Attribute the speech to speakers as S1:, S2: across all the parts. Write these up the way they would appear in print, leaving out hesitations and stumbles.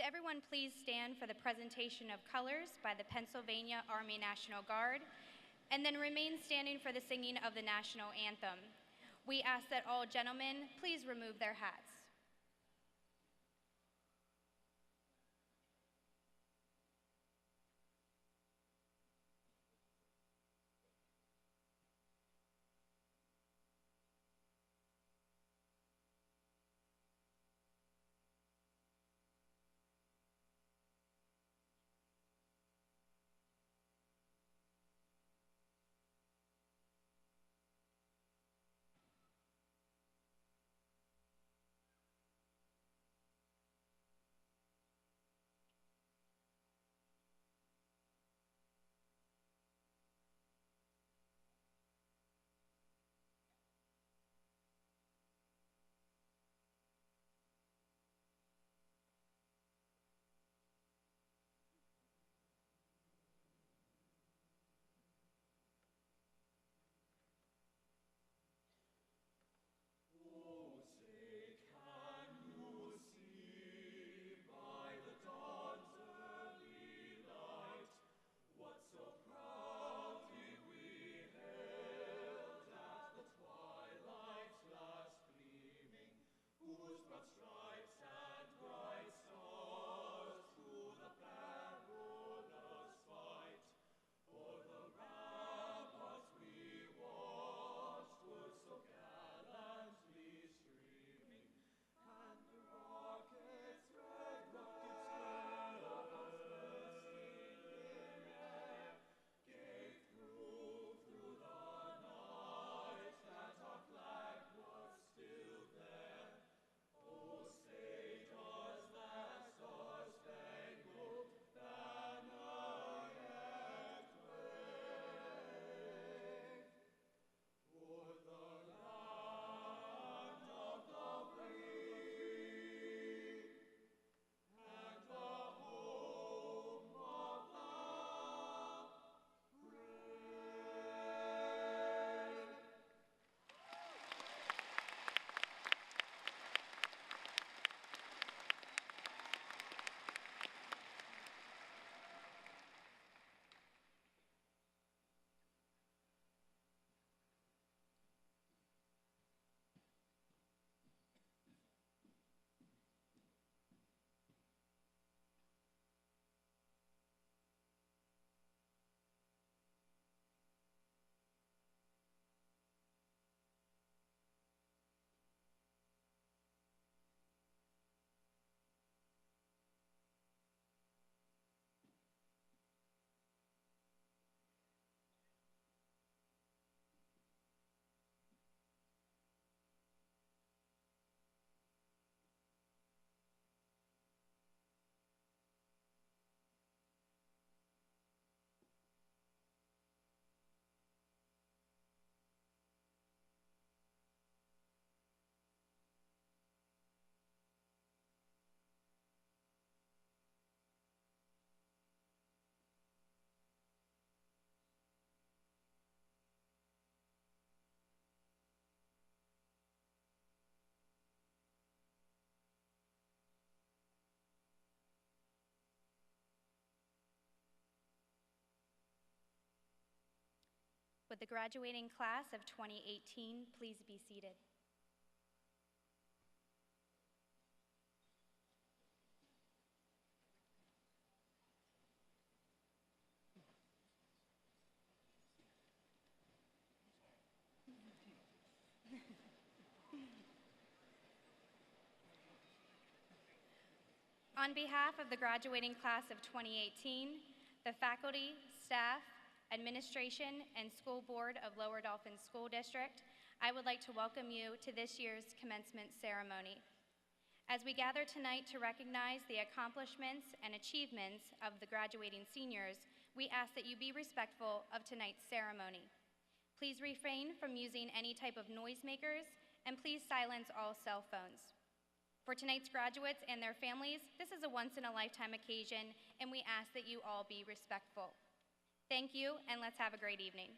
S1: everyone please stand for the presentation of colors by the Pennsylvania Army National Guard, and then remain standing for the singing of the national anthem. We ask that all gentlemen please remove their hats. Would the graduating class of 2018 please be seated? On behalf of the graduating class of 2018, the faculty, staff, administration, and school board of Lower Dauphin School District, I would like to welcome you to this year's commencement ceremony. As we gather tonight to recognize the accomplishments and achievements of the graduating seniors, we ask that you be respectful of tonight's ceremony. Please refrain from using any type of noisemakers, and please silence all cell phones. For tonight's graduates and their families, this is a once-in-a-lifetime occasion, and we ask that you all be respectful. Thank you, and let's have a great evening.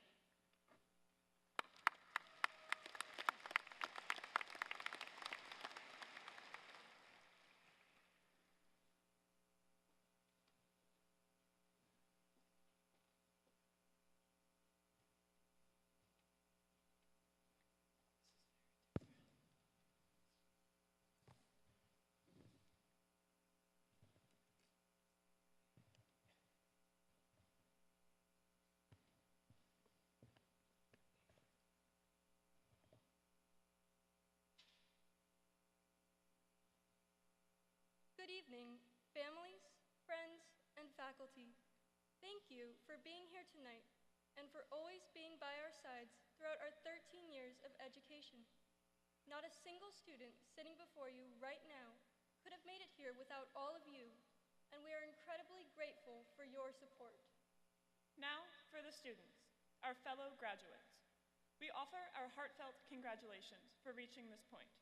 S2: Good evening, families, friends, and faculty. Thank you for being here tonight and for always being by our sides throughout our 13 years of education. Not a single student sitting before you right now could have made it here without all of you, and we are incredibly grateful for your support.
S3: Now for the students, our fellow graduates. We offer our heartfelt congratulations for reaching this point.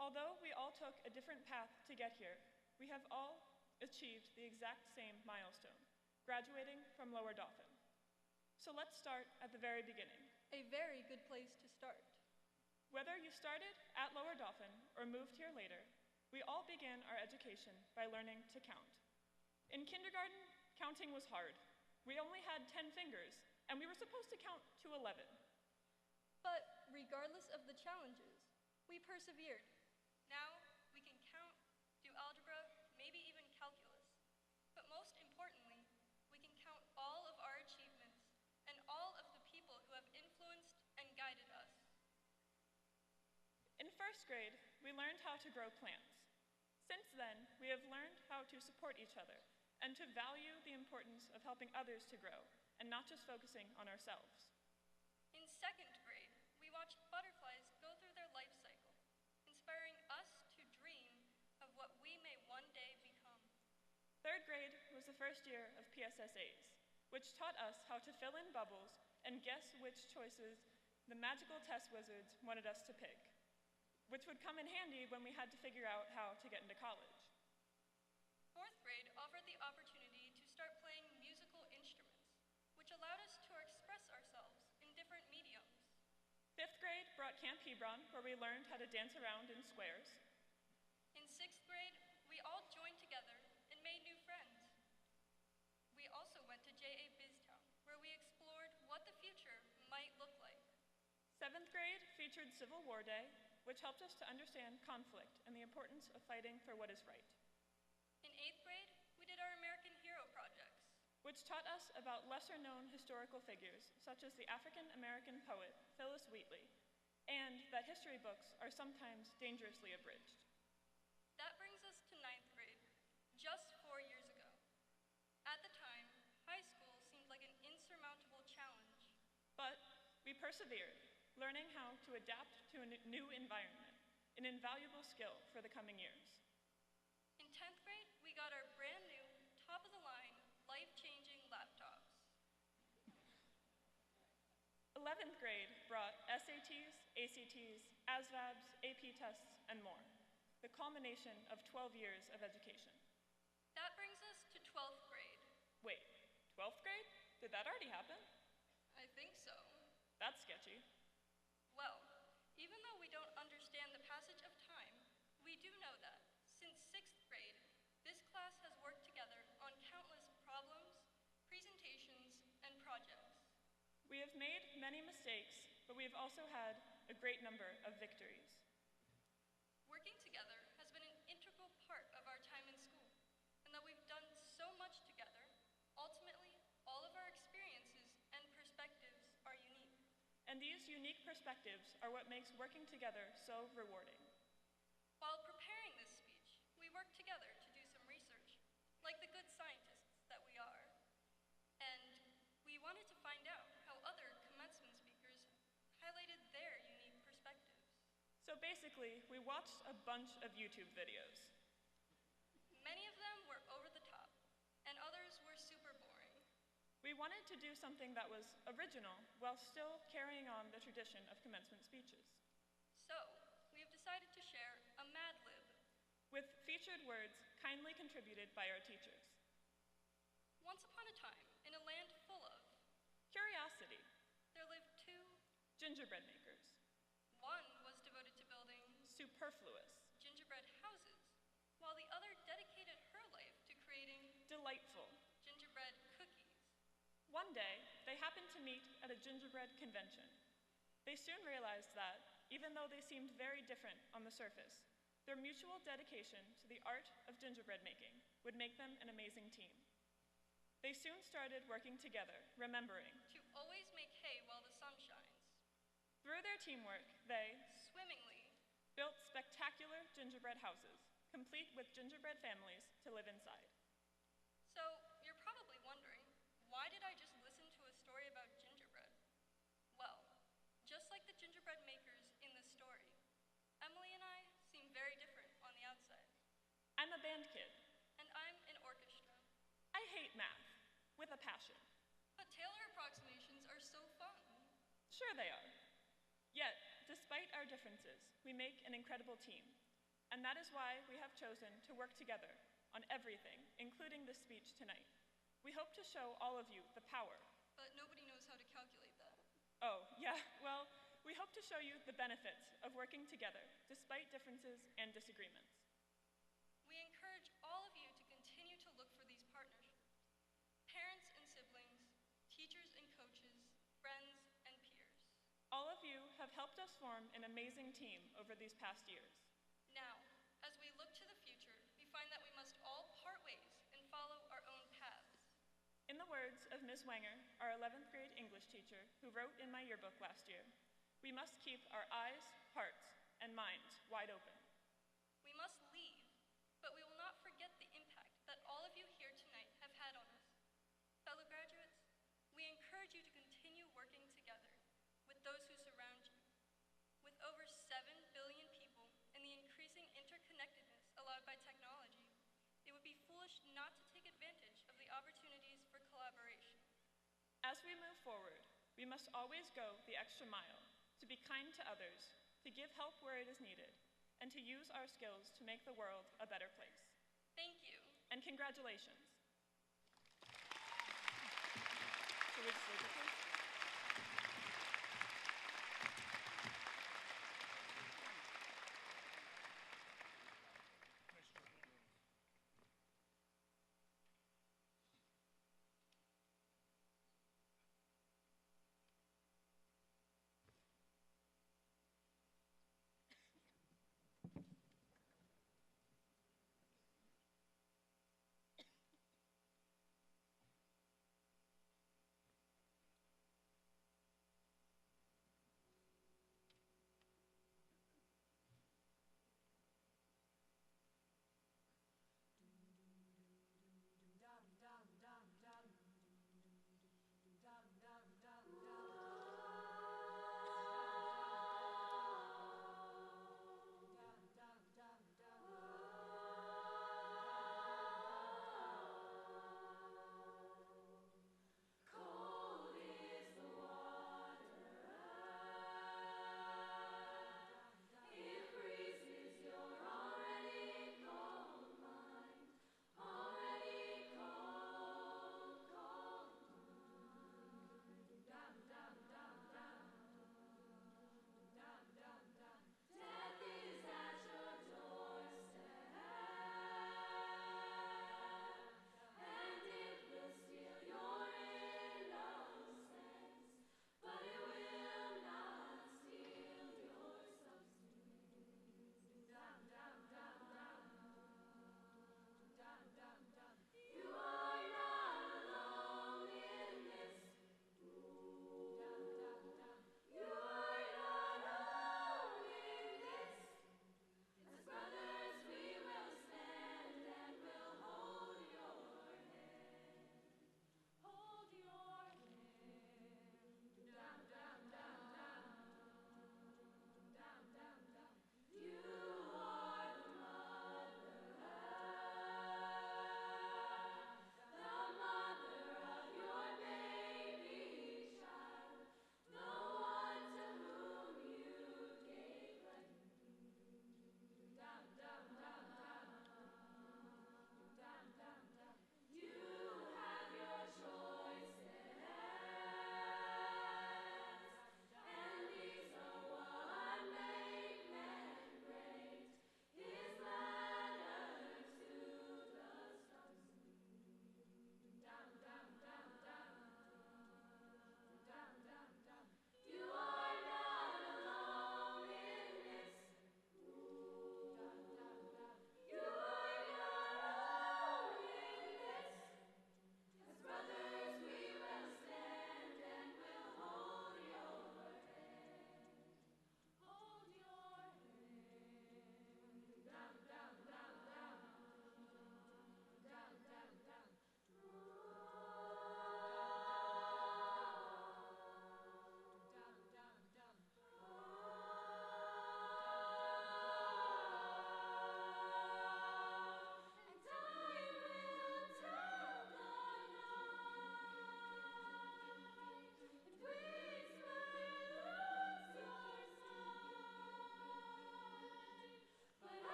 S3: Although we all took a different path to get here, we have all achieved the exact same milestone, graduating from Lower Dauphin. So let's start at the very beginning.
S2: A very good place to start.
S3: Whether you started at Lower Dauphin or moved here later, we all began our education by learning to count. In kindergarten, counting was hard. We only had 10 fingers, and we were supposed to count to 11.
S2: But regardless of the challenges, we persevered. Now we can count, do algebra, maybe even calculus. But most importantly, we can count all of our achievements and all of the people who have influenced and guided us.
S3: In first grade, we learned how to grow plants. Since then, we have learned how to support each other and to value the importance of helping others to grow and not just focusing on ourselves.
S2: In second grade, we watched butterflies go through their life cycle, inspiring us to dream of what we may one day become.
S3: Third grade was the first year of PSSAs, which taught us how to fill in bubbles and guess which choices the magical test wizards wanted us to pick, which would come in handy when we had to figure out how to get into college.
S2: Fourth grade offered the opportunity to start playing musical instruments, which allowed us to express ourselves in different mediums.
S3: Fifth grade brought Camp Hebron, where we learned how to dance around in squares.
S2: In sixth grade, we all joined together and made new friends. We also went to JA BizTown, where we explored what the future might look like.
S3: Seventh grade featured Civil War Day, which helped us to understand conflict and the importance of fighting for what is right.
S2: In eighth grade, we did our American Hero projects,
S3: which taught us about lesser-known historical figures, such as the African-American poet Phyllis Wheatley, and that history books are sometimes dangerously abridged.
S2: That brings us to ninth grade, just 4 years ago. At the time, high school seemed like an insurmountable challenge.
S3: But we persevered, learning how to adapt to a new environment, an invaluable skill for the coming years.
S2: In 10th grade, we got our brand new, top-of-the-line, life-changing laptops.
S3: 11th grade brought SATs, ACTs, ASVABs, AP tests, and more, the culmination of 12 years of education.
S2: That brings us to 12th grade.
S3: Wait, 12th grade? Did that already happen?
S2: I think so.
S3: That's sketchy.
S2: Well, even though we don't understand the passage of time, we do know that since 6th grade, this class has worked together on countless problems, presentations, and projects.
S3: We have made many mistakes, but we have also had a great number of victories.
S2: Working together has been an integral part of our time in school, and that we've done so much together, ultimately, all of our experiences and perspectives are unique.
S3: And these unique perspectives are what makes working together so rewarding.
S2: While preparing this speech, we worked together to do some research, like the good scientists that we are. And we wanted to find out how other commencement speakers highlighted their unique perspectives.
S3: So basically, we watched a bunch of YouTube videos.
S2: Many of them were over the top, and others were super boring.
S3: We wanted to do something that was original while still carrying on the tradition of commencement speeches.
S2: So, we have decided to share a Mad Lib
S3: with featured words kindly contributed by our teachers.
S2: Once upon a time, in a land full of
S3: curiosity,
S2: there lived two
S3: gingerbread makers.
S2: One was devoted to building
S3: superfluous
S2: gingerbread houses, while the other dedicated her life to creating
S3: delightful
S2: gingerbread cookies.
S3: One day, they happened to meet at a gingerbread convention. They soon realized that, even though they seemed very different on the surface, their mutual dedication to the art of gingerbread making would make them an amazing team. They soon started working together, remembering
S2: to always make hay while the sun shines.
S3: Through their teamwork, they
S2: swimmingly
S3: built spectacular gingerbread houses, complete with gingerbread families to live inside.
S2: So, you're probably wondering, why did I just listen to a story about gingerbread? Well, just like the gingerbread makers in the story, Emily and I seem very different on the outside.
S3: I'm a band kid.
S2: And I'm in orchestra.
S3: I hate math, with a passion.
S2: But Taylor approximations are so fun.
S3: Sure they are. Yet, despite our differences, we make an incredible team. And that is why we have chosen to work together on everything, including this speech tonight. We hope to show all of you the power.
S2: But nobody knows how to calculate that.
S3: Oh, yeah, well, we hope to show you the benefits of working together, despite differences and disagreements.
S2: We encourage all of you to continue to look for these partnerships. Parents and siblings, teachers and coaches, friends and peers.
S3: All of you have helped us form an amazing team over these past years.
S2: Now, as we look to the future, we find that we must all part ways and follow our own paths.
S3: In the words of Ms. Wenger, our 11th grade English teacher, who wrote in my yearbook last year, we must keep our eyes, hearts, and minds wide open.
S2: We must leave, but we will not forget the impact that all of you here tonight have had on us. Fellow graduates, we encourage you to continue working together with those who surround you. With over 7 billion people and the increasing interconnectedness allowed by technology, it would be foolish not to take advantage of the opportunities for collaboration.
S3: As we move forward, we must always go the extra mile, to be kind to others, to give help where it is needed, and to use our skills to make the world a better place.
S2: Thank you.
S3: And congratulations. Should we just leave it, please?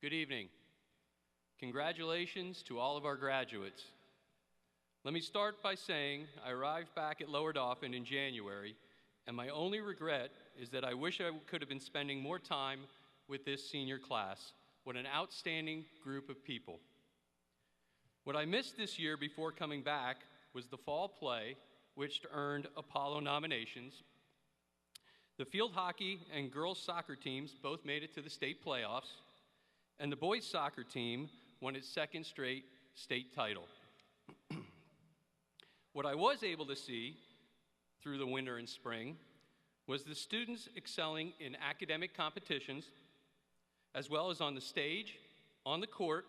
S4: Good evening. Congratulations to all of our graduates. Let me start by saying I arrived back at Lower Dauphin in January, and my only regret is that I wish I could have been spending more time with this senior class. What an outstanding group of people. What I missed this year before coming back was the fall play, which earned Apollo nominations. The field hockey and girls soccer teams both made it to the state playoffs, and the boys soccer team won its second straight state title. What I was able to see through the winter and spring was the students excelling in academic competitions, as well as on the stage, on the court,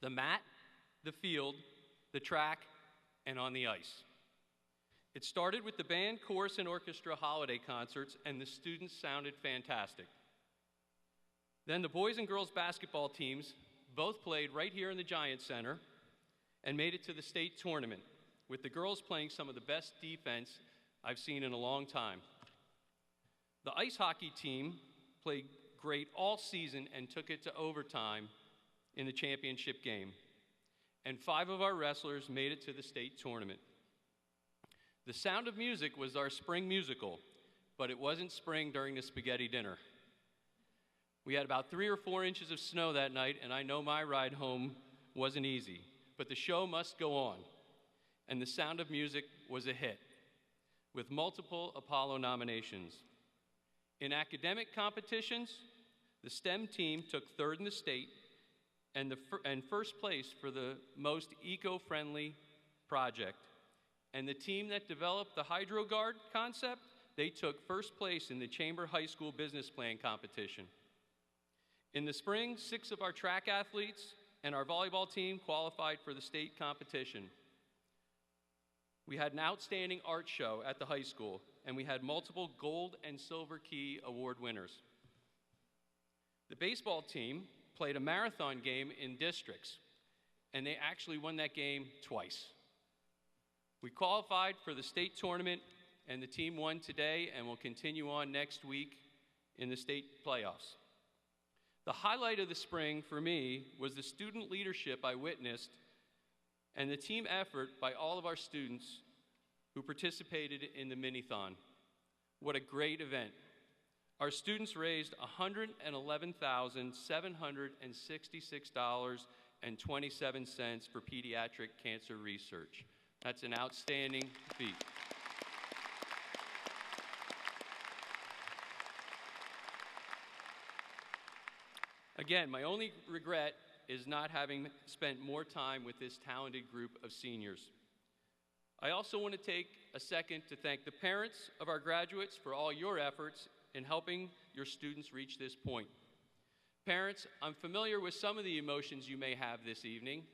S4: the mat, the field, the track, and on the ice. It started with the band, chorus, and orchestra holiday concerts, and the students sounded fantastic. Then the boys and girls basketball teams both played right here in the Giant Center and made it to the state tournament, with the girls playing some of the best defense I've seen in a long time. The ice hockey team played great all season and took it to overtime in the championship game. And 5 of our wrestlers made it to the state tournament. The Sound of Music was our spring musical, but it wasn't spring during the spaghetti dinner. We had about 3 or 4 inches of snow that night, and I know my ride home wasn't easy, but the show must go on. And The Sound of Music was a hit, with multiple Apollo nominations. In academic competitions, the STEM team took 3rd in the state and first place for the most eco-friendly project. And the team that developed the HydroGuard concept, they took 1st place in the Chamber High School Business Plan competition. In the spring, 6 of our track athletes and our volleyball team qualified for the state competition. We had an outstanding art show at the high school, and we had multiple Gold and Silver Key Award winners. The baseball team played a marathon game in districts, and they actually won that game twice. We qualified for the state tournament, and the team won today and will continue on next week in the state playoffs. The highlight of the spring for me was the student leadership I witnessed and the team effort by all of our students who participated in the mini-thon. What a great event. Our students raised $111,766.27 for pediatric cancer research. That's an outstanding feat. Again, my only regret is not having spent more time with this talented group of seniors. I also want to take a second to thank the parents of our graduates for all your efforts in helping your students reach this point. Parents, I'm familiar with some of the emotions you may have this evening.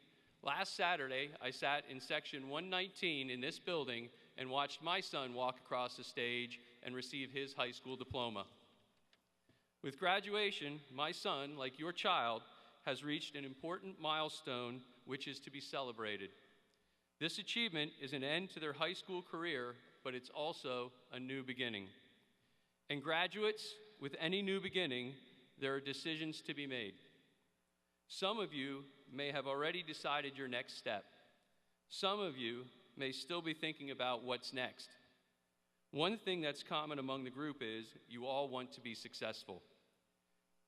S4: Last Saturday, I sat in section 119 in this building and watched my son walk across the stage and receive his high school diploma. With graduation, my son, like your child, has reached an important milestone which is to be celebrated. This achievement is an end to their high school career, but it's also a new beginning. And graduates, with any new beginning, there are decisions to be made. Some of you may have already decided your next step. Some of you may still be thinking about what's next. One thing that's common among the group is you all want to be successful.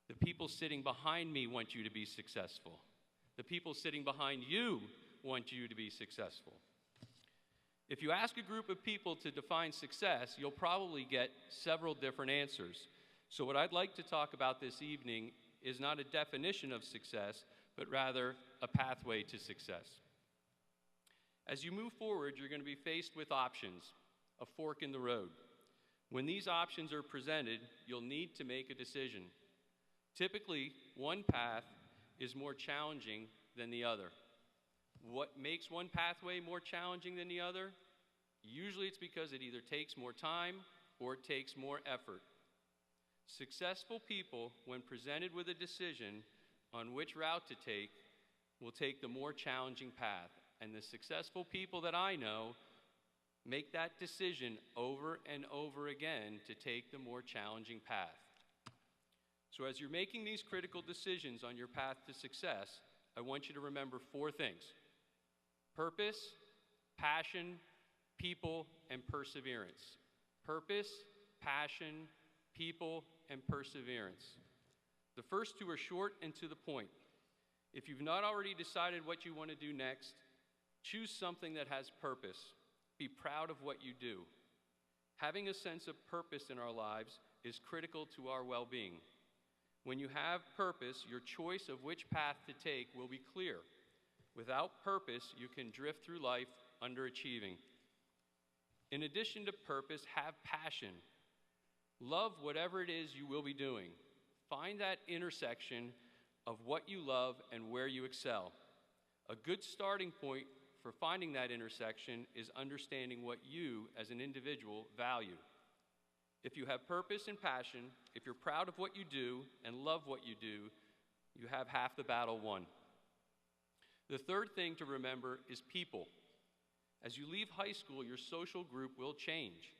S4: The people sitting behind me want you to be successful. The people sitting behind you want you to be successful. If you ask a group of people to define success, you'll probably get several different answers. So what I'd like to talk about this evening is not a definition of success, but rather a pathway to success. As you move forward, you're going to be faced with options, a fork in the road. When these options are presented, you'll need to make a decision. Typically, one path is more challenging than the other. What makes one pathway more challenging than the other? Usually it's because it either takes more time or it takes more effort. Successful people, when presented with a decision on which route to take, will take the more challenging path. And the successful people that I know make that decision over and over again to take the more challenging path. So as you're making these critical decisions on your path to success, I want you to remember 4 things: purpose, passion, people, and perseverance. Purpose, passion, people, and perseverance. The first 2 are short and to the point. If you've not already decided what you want to do next, choose something that has purpose. Be proud of what you do. Having a sense of purpose in our lives is critical to our well-being. When you have purpose, your choice of which path to take will be clear. Without purpose, you can drift through life underachieving. In addition to purpose, have passion. Love whatever it is you will be doing. Find that intersection of what you love and where you excel. A good starting point for finding that intersection is understanding what you, as an individual, value. If you have purpose and passion, if you're proud of what you do and love what you do, you have half the battle won. The third thing to remember is people. As you leave high school, your social group will change.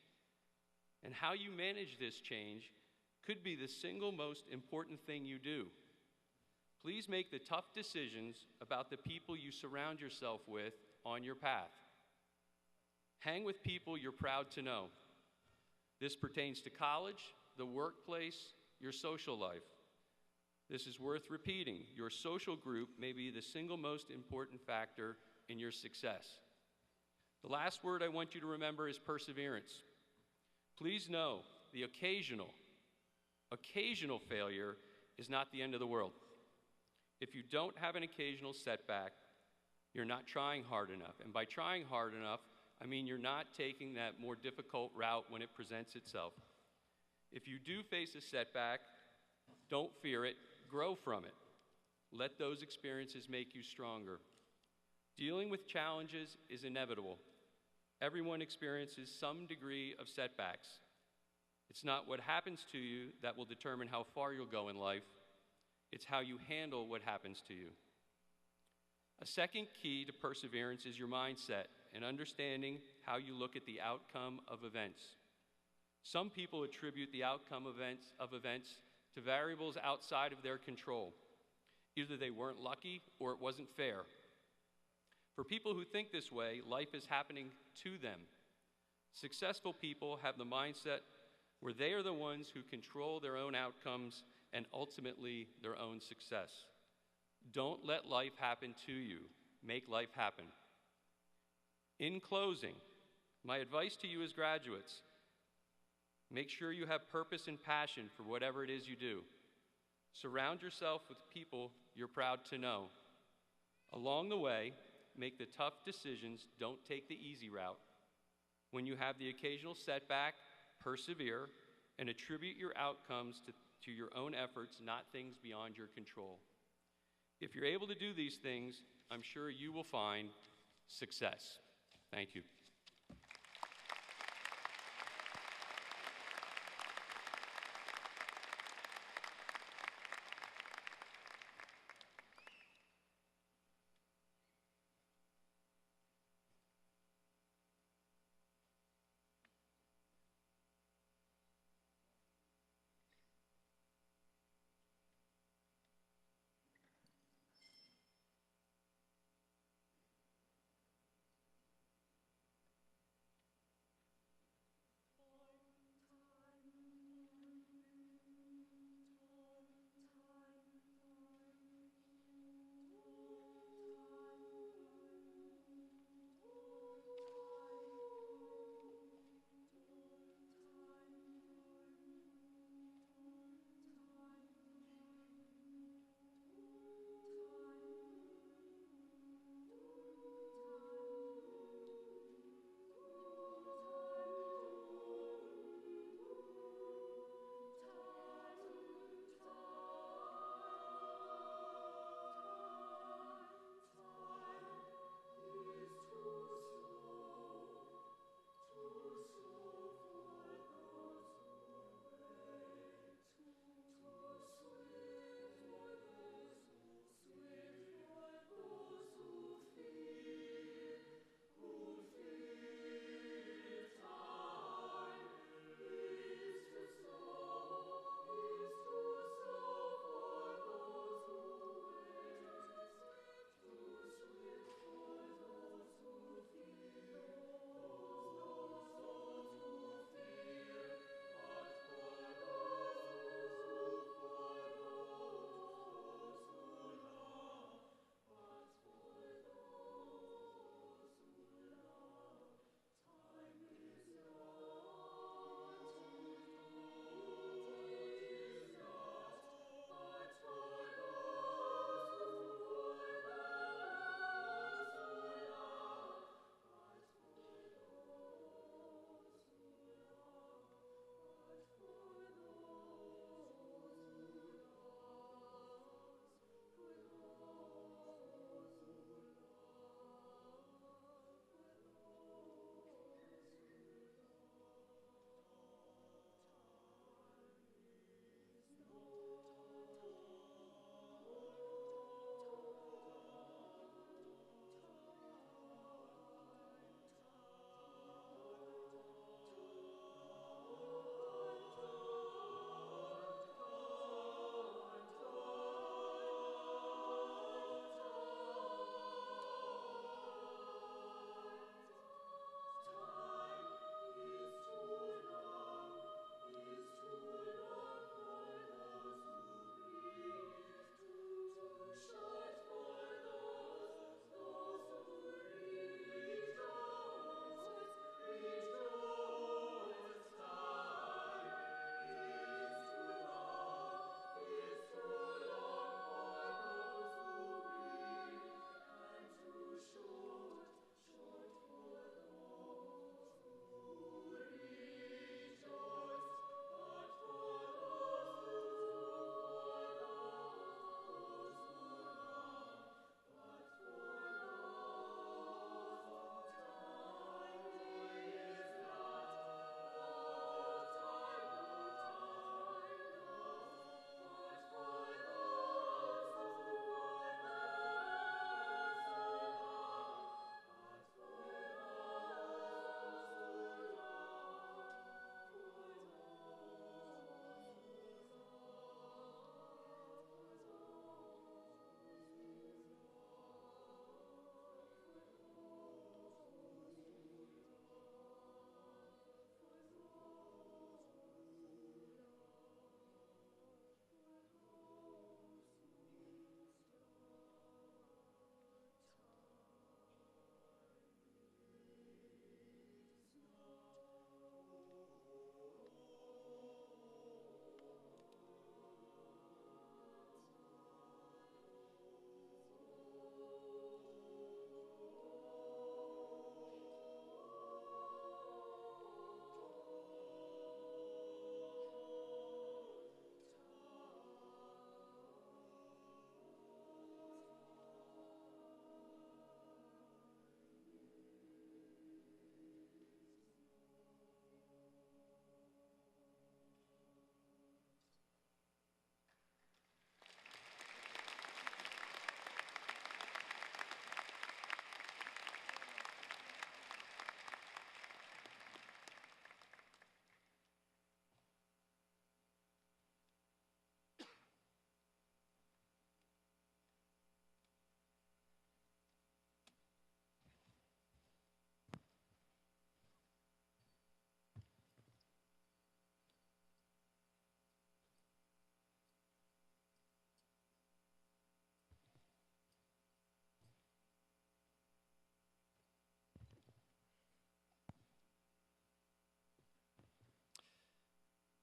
S4: And how you manage this change could be the single most important thing you do. Please make the tough decisions about the people you surround yourself with on your path. Hang with people you're proud to know. This pertains to college, the workplace, your social life. This is worth repeating. Your social group may be the single most important factor in your success. The last word I want you to remember is perseverance. Please know the occasional failure is not the end of the world. If you don't have an occasional setback, you're not trying hard enough. And by trying hard enough, I mean you're not taking that more difficult route when it presents itself. If you do face a setback, don't fear it, grow from it. Let those experiences make you stronger. Dealing with challenges is inevitable. Everyone experiences some degree of setbacks. It's not what happens to you that will determine how far you'll go in life. It's how you handle what happens to you. A second key to perseverance is your mindset and understanding how you look at the outcome of events. Some people attribute the outcome of events to variables outside of their control. Either they weren't lucky or it wasn't fair. For people who think this way, life is happening to them. Successful people have the mindset where they are the ones who control their own outcomes and ultimately their own success. Don't let life happen to you. Make life happen. In closing, my advice to you as graduates, make sure you have purpose and passion for whatever it is you do. Surround yourself with people you're proud to know. Along the way, make the tough decisions. Don't take the easy route. When you have the occasional setback, persevere and attribute your outcomes to your own efforts, not things beyond your control. If you're able to do these things, I'm sure you will find success. Thank you.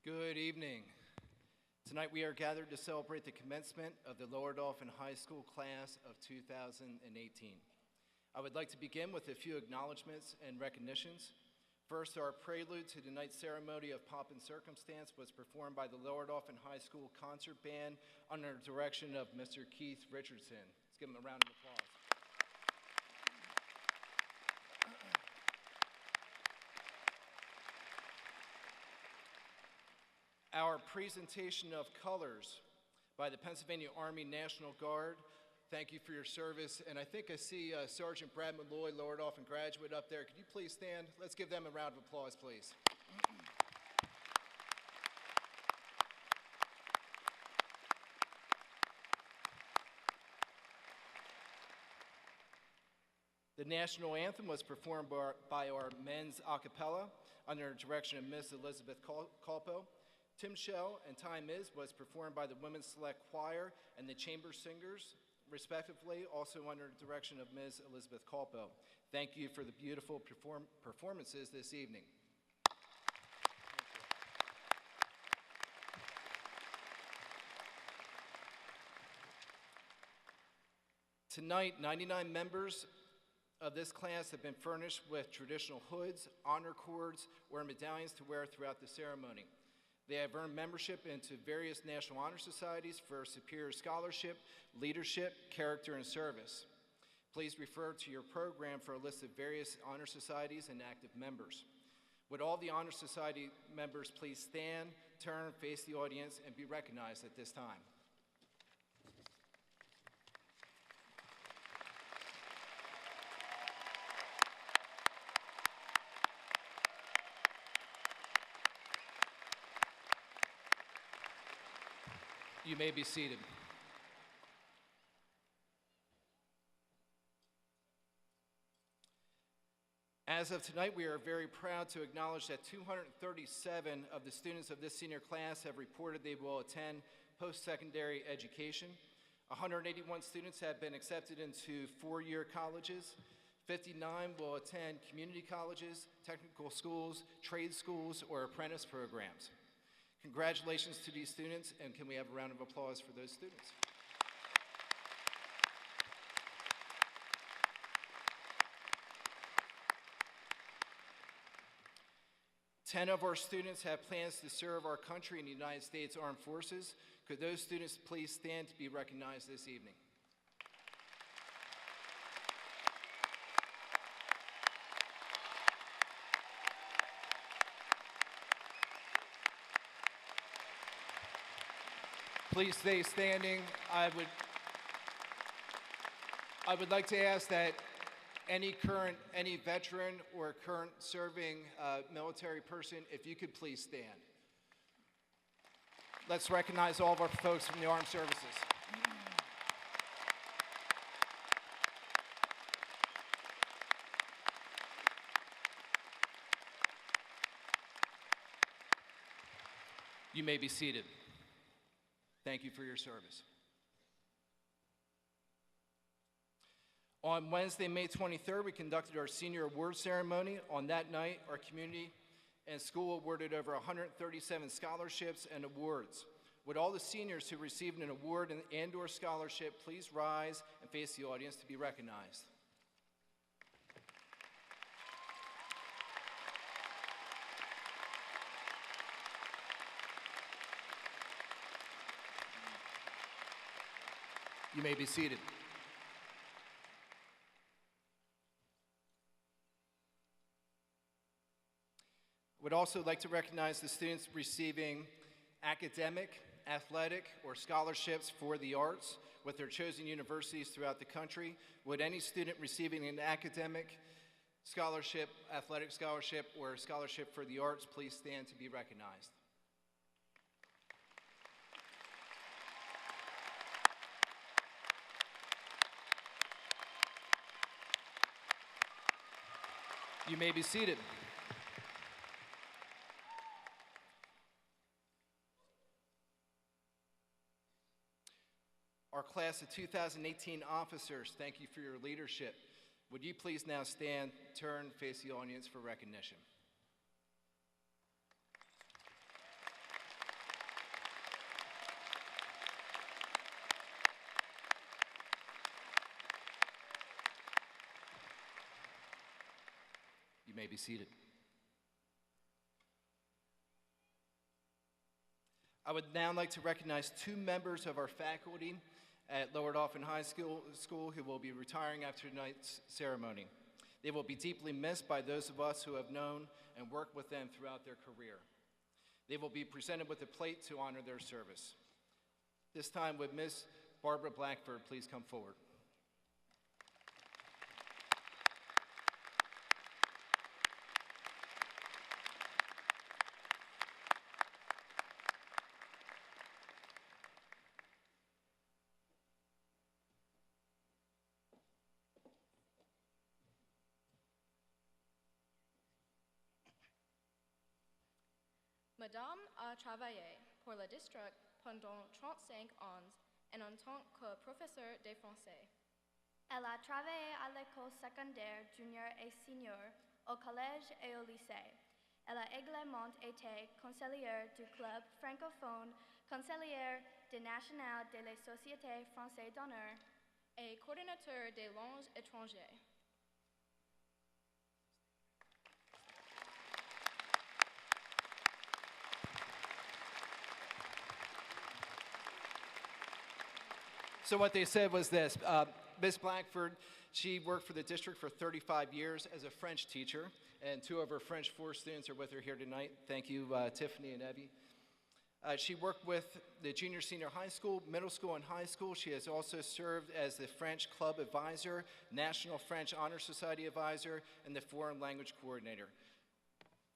S5: Good evening. Tonight we are gathered to celebrate the commencement of the Lower Dauphin High School class of 2018. I would like to begin with a few acknowledgments and recognitions. First, our prelude to tonight's ceremony of pomp and circumstance was performed by the Lower Dauphin High School Concert Band under the direction of Mr. Keith Richardson. Let's give him a round of applause. Our presentation of colors by the Pennsylvania Army National Guard. Thank you for your service. And I think I see Sergeant Brad Malloy, Lower Dauphin graduate up there. Could you please stand? Let's give them a round of applause, please. The national anthem was performed by our men's a cappella under the direction of Miss Elizabeth Colpo. Tim Shell and Time Is was performed by the Women's Select Choir and the Chamber Singers, respectively, also under the direction of Ms. Elizabeth Colpo. Thank you for the beautiful performances this evening. Tonight, 99 members of this class have been furnished with traditional hoods, honor cords, or medallions to wear throughout the ceremony. They have earned membership into various National Honor Societies for superior scholarship, leadership, character, and service. Please refer to your program for a list of various honor societies and active members. Would all the Honor Society members please stand, turn, face the audience, and be recognized at this time. You may be seated. As of tonight, we are very proud to acknowledge that 237 of the students of this senior class have reported they will attend post-secondary education. 181 students have been accepted into four-year colleges. 59 will attend community colleges, technical schools, trade schools, or apprentice programs. Congratulations to these students, and can we have a round of applause for those students? Ten of our students have plans to serve our country in the United States Armed Forces. Could those students please stand to be recognized this evening? Please stay standing. I would like to ask that any veteran or current serving military person, if you could please stand. Let's recognize all of our folks from the armed services. You may be seated. Thank you for your service. On Wednesday, May 23rd, we conducted our senior award ceremony. On that night, our community and school awarded over 137 scholarships and awards. Would all the seniors who received an award and/or scholarship please rise and face the audience to be recognized? You may be seated. Would also like to recognize the students receiving academic, athletic, or scholarships for the arts with their chosen universities throughout the country. Would any student receiving an academic scholarship, athletic scholarship, or scholarship for the arts please stand to be recognized? You may be seated. Our class of 2018 officers, thank you for your leadership. Would you please now stand, turn, face the audience for recognition? may be seated. I would now like to recognize two members of our faculty at Lower Dauphin High School who will be retiring after tonight's ceremony. They will be deeply missed by those of us who have known and worked with them throughout their career. They will be presented with a plate to honor their service. This time, would Miss Barbara Blackbird please come forward?
S6: Madame a travaillé pour le district pendant 35 ans et en tant que professeur de français.
S1: Elle a travaillé à l'école secondaire junior et senior, au collège et au lycée. Elle a également été conseillère du club francophone, conseillère du National de la Société française d'honneur
S6: et coordinateur des langues étrangères.
S5: So what they said was this, Miss Blackford, she worked for the district for 35 years as a French teacher, and two of her French 4 students are with her here tonight. Thank you, Tiffany and Evie. She worked with the junior, senior high school, middle school, and high school. She has also served as the French Club Advisor, National French Honor Society Advisor, and the Foreign Language Coordinator.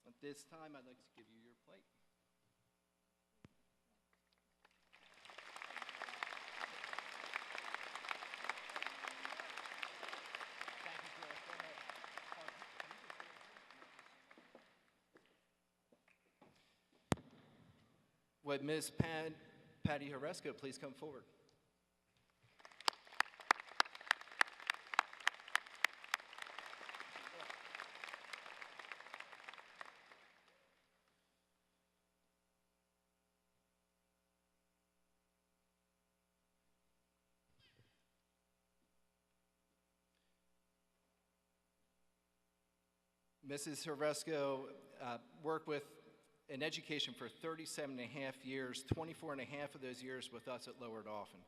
S5: At this time, I'd like to give you your plate. Would Ms. Patty Horesco please come forward? Mrs. Horesco worked with in education for 37 and a half years, 24 and a half of those years with us at Lower Dauphin.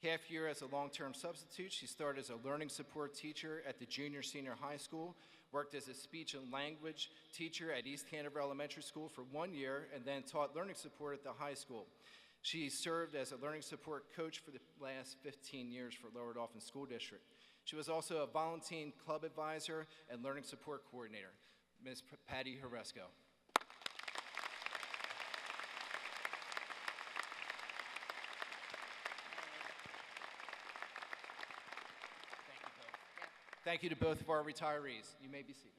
S5: Half year as a long-term substitute, she started as a learning support teacher at the junior, senior high school, worked as a speech and language teacher at East Hanover Elementary School for 1 year, and then taught learning support at the high school. She served as a learning support coach for the last 15 years for Lower Dauphin School District. She was also a volunteer club advisor and learning support coordinator. Ms. Patty Horesco. Thank you to both of our retirees. You may be seated.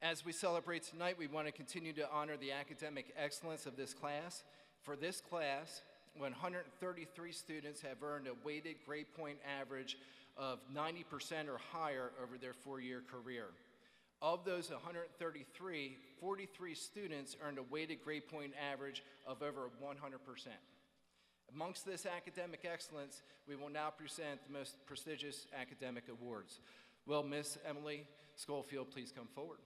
S5: As we celebrate tonight, we want to continue to honor the academic excellence of this class. For this class, 133 students have earned a weighted grade point average of 90% or higher over their 4-year career. Of those 133, 43 students earned a weighted grade point average of over 100%. Amongst this academic excellence, we will now present the most prestigious academic awards. Will Miss Emily Schofield please come forward?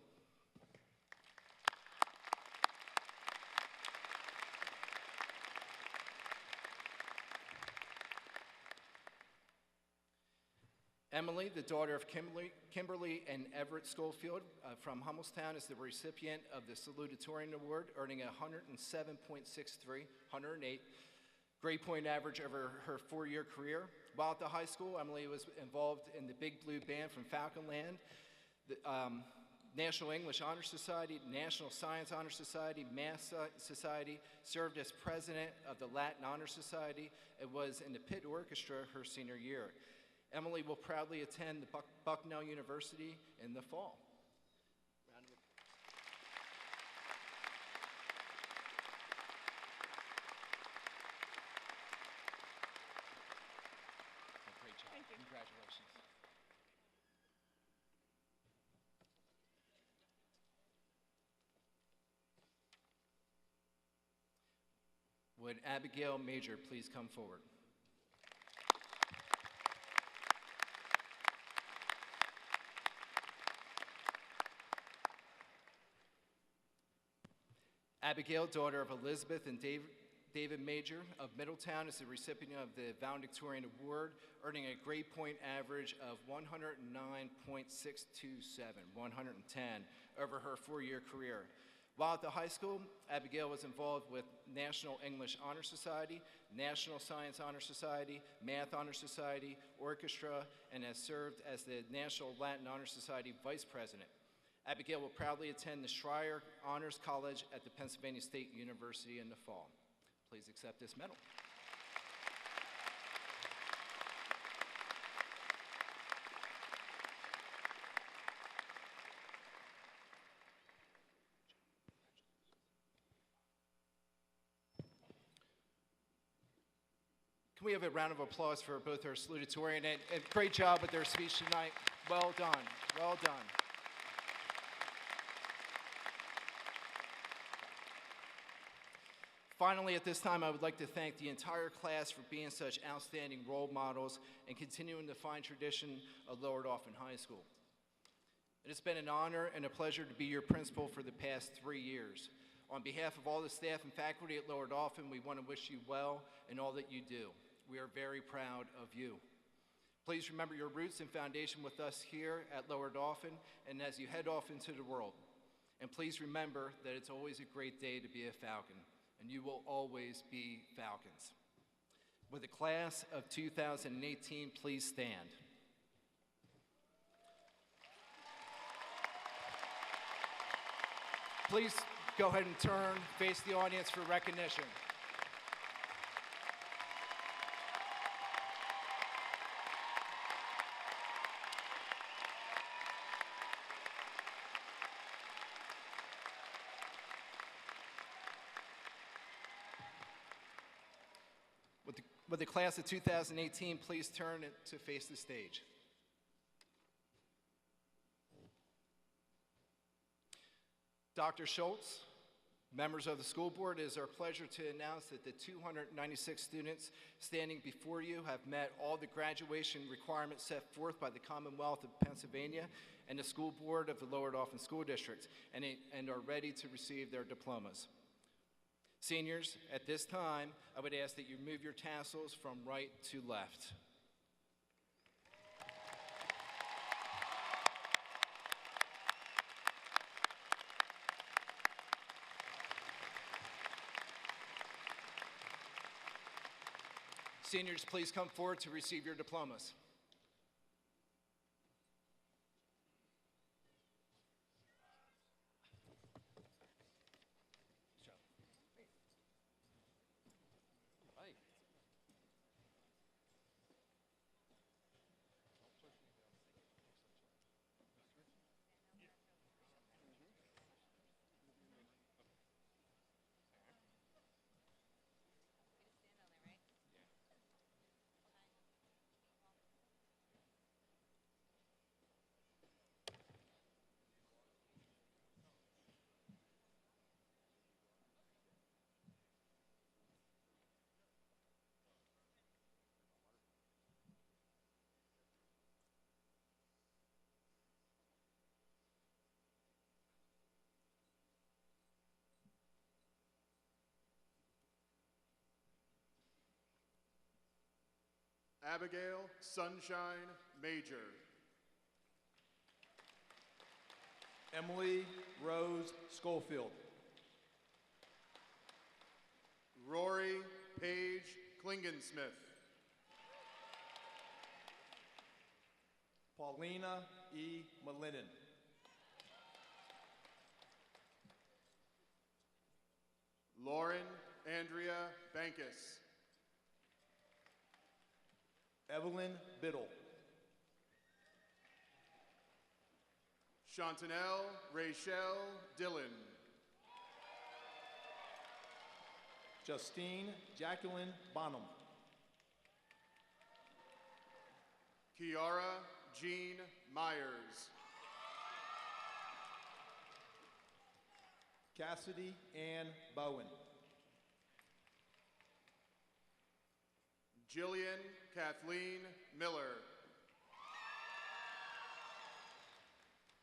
S5: Emily, the daughter of Kimberly and Everett Schofield from Hummelstown, is the recipient of the Salutatorian Award, earning a 108 grade point average over her 4-year career. While at the high school, Emily was involved in the Big Blue Band from Falconland, the National English Honor Society, National Science Honor Society, Math Society, served as president of the Latin Honor Society, and was in the pit orchestra her senior year. Emily will proudly attend the Bucknell University in the fall. Would Abigail Major please come forward? Abigail, daughter of Elizabeth and David Major of Middletown, is the recipient of the Valedictorian Award, earning a grade point average of 109.627, 110, over her four-year career. While at the high school, Abigail was involved with National English Honor Society, National Science Honor Society, Math Honor Society, Orchestra, and has served as the National Latin Honor Society Vice President. Abigail will proudly attend the Schreier Honors College at the Pennsylvania State University in the fall. Please accept this medal. Can we have a round of applause for both our salutatorian and great job with their speech tonight. Well done, well done. Finally, at this time, I would like to thank the entire class for being such outstanding role models and continuing the fine tradition of Lower Dauphin High School. It has been an honor and a pleasure to be your principal for the past 3 years. On behalf of all the staff and faculty at Lower Dauphin, we want to wish you well in all that you do. We are very proud of you. Please remember your roots and foundation with us here at Lower Dauphin and as you head off into the world. And please remember that it's always a great day to be a Falcon, and you will always be Falcons. With the class of 2018, please stand. Please go ahead and turn, face the audience for recognition. With the class of 2018, please turn to face the stage. Dr. Schultz, members of the school board, it is our pleasure to announce that the 296 students standing before you have met all the graduation requirements set forth by the Commonwealth of Pennsylvania and the school board of the Lower Dauphin School District and are ready to receive their diplomas. Seniors, at this time, I would ask that you move your tassels from right to left. Seniors, please come forward to receive your diplomas.
S7: Abigail Sunshine Major.
S8: Emily Rose Schofield.
S7: Rory Paige Klingensmith.
S8: Paulina E. Malinin.
S7: Lauren Andrea Bankus.
S8: Evelyn Biddle.
S7: Chantanelle Rachel Dillon.
S8: Justine Jacqueline Bonham.
S7: Kiara Jean Myers.
S8: Cassidy Ann Bowen.
S7: Jillian Kathleen Miller.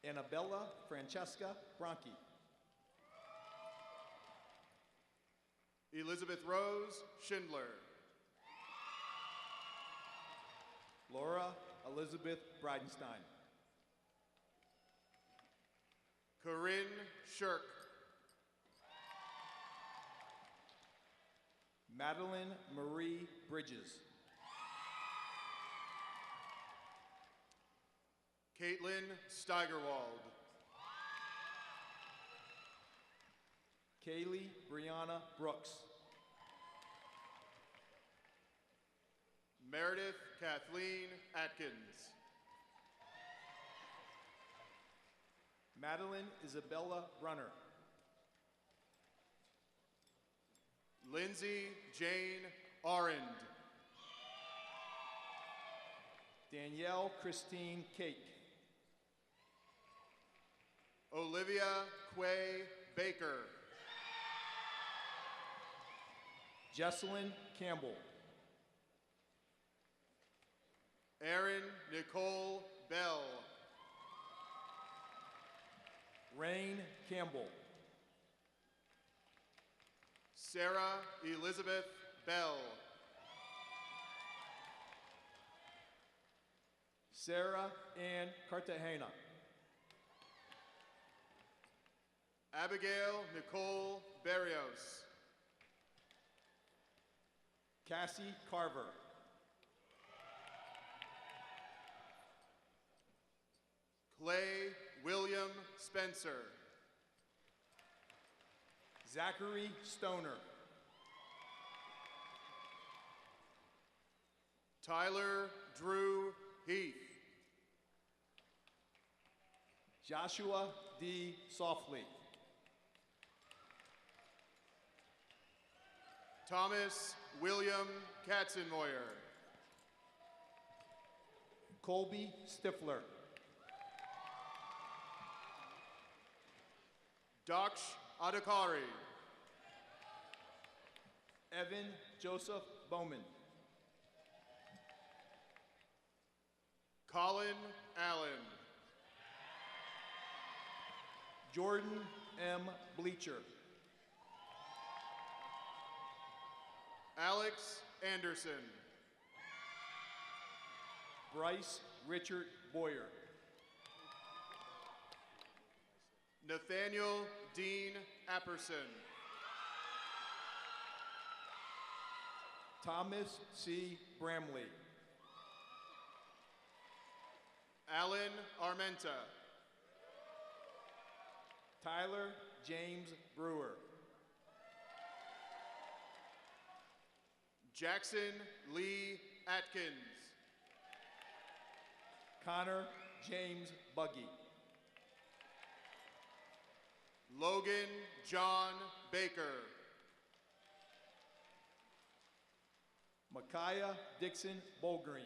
S8: Annabella Francesca Bronchi.
S7: Elizabeth Rose Schindler.
S8: Laura Elizabeth Bridenstine.
S7: Corinne Shirk.
S8: Madeline Marie Bridges.
S7: Caitlin Steigerwald.
S8: Kaylee Brianna Brooks.
S7: Meredith Kathleen Atkins.
S8: Madeline Isabella Brunner.
S7: Lindsay Jane Arend.
S8: Danielle Christine Cake.
S7: Olivia Quay Baker.
S8: Jesselyn Campbell.
S7: Erin Nicole Bell.
S8: Rain Campbell.
S7: Sarah Elizabeth Bell.
S8: Sarah Ann Cartagena.
S7: Abigail Nicole Barrios.
S8: Cassie Carver.
S7: Clay William Spencer.
S8: Zachary Stoner.
S7: Tyler Drew Heath.
S8: Joshua D. Softly.
S7: Thomas William Katzenmoyer.
S8: Colby Stifler.
S7: Daksh Adhikari.
S8: Evan Joseph Bowman.
S7: Colin Allen.
S8: Jordan M. Bleacher.
S7: Alex Anderson.
S8: Bryce Richard Boyer.
S7: Nathaniel Dean Apperson.
S8: Thomas C. Bramley.
S7: Alan Armenta.
S8: Tyler James Brewer.
S7: Jackson Lee Atkins.
S8: Connor James Buggy.
S7: Logan John Baker.
S8: Micaiah Dixon Bolgreen.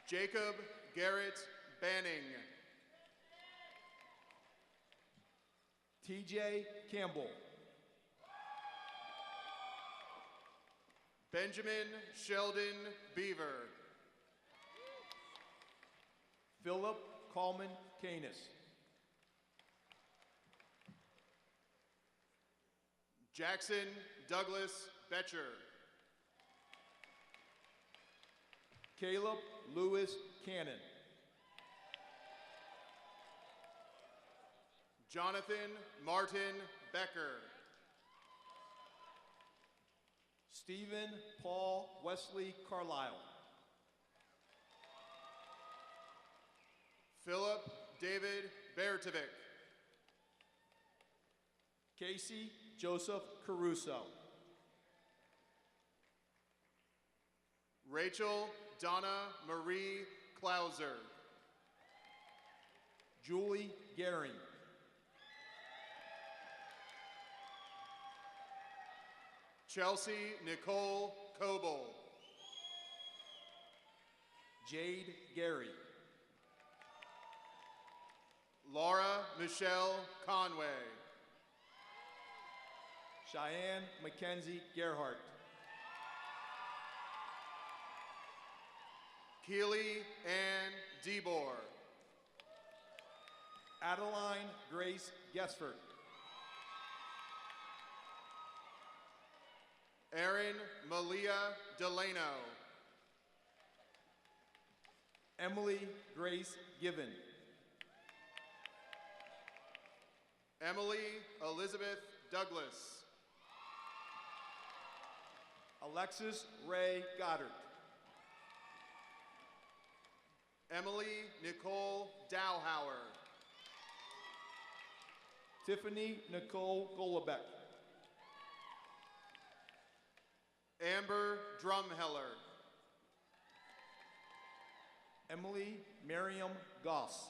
S7: Jacob Garrett Banning.
S8: TJ Campbell.
S7: Benjamin Sheldon Beaver.
S8: Philip Coleman Canis.
S7: Jackson Douglas Betcher.
S8: Caleb Lewis Cannon.
S7: Jonathan Martin Becker.
S8: Stephen Paul Wesley Carlisle.
S7: Philip David Bertovic.
S8: Casey Joseph Caruso.
S7: Rachel Donna Marie Klauser.
S8: Julie Gehring.
S7: Chelsea Nicole Coble.
S8: Jade Gary.
S7: Laura Michelle Conway.
S8: Cheyenne Mackenzie Gerhart.
S7: Keely Ann DeBoer.
S8: Adeline Grace Gesford.
S7: Erin Malia Delano.
S8: Emily Grace Given.
S7: Emily Elizabeth Douglas.
S8: Alexis Ray Goddard.
S7: Emily Nicole Dowhauer.
S8: Tiffany Nicole Golobeck.
S7: Amber Drumheller.
S8: Emily Miriam Goss.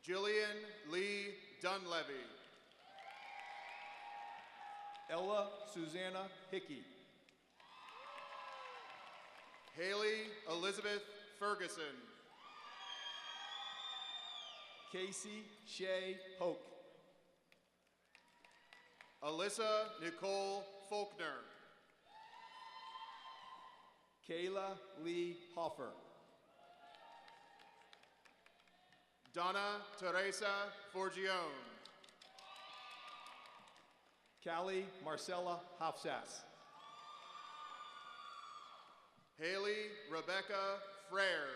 S7: Jillian Lee Dunlevy.
S8: Ella Susanna Hickey.
S7: Haley Elizabeth Ferguson.
S8: Casey Shea Hoke.
S7: Alyssa Nicole Faulkner.
S8: Kayla Lee Hoffer.
S7: Donna Teresa Forgione.
S8: Callie Marcella Hofsass.
S7: Haley Rebecca Frere.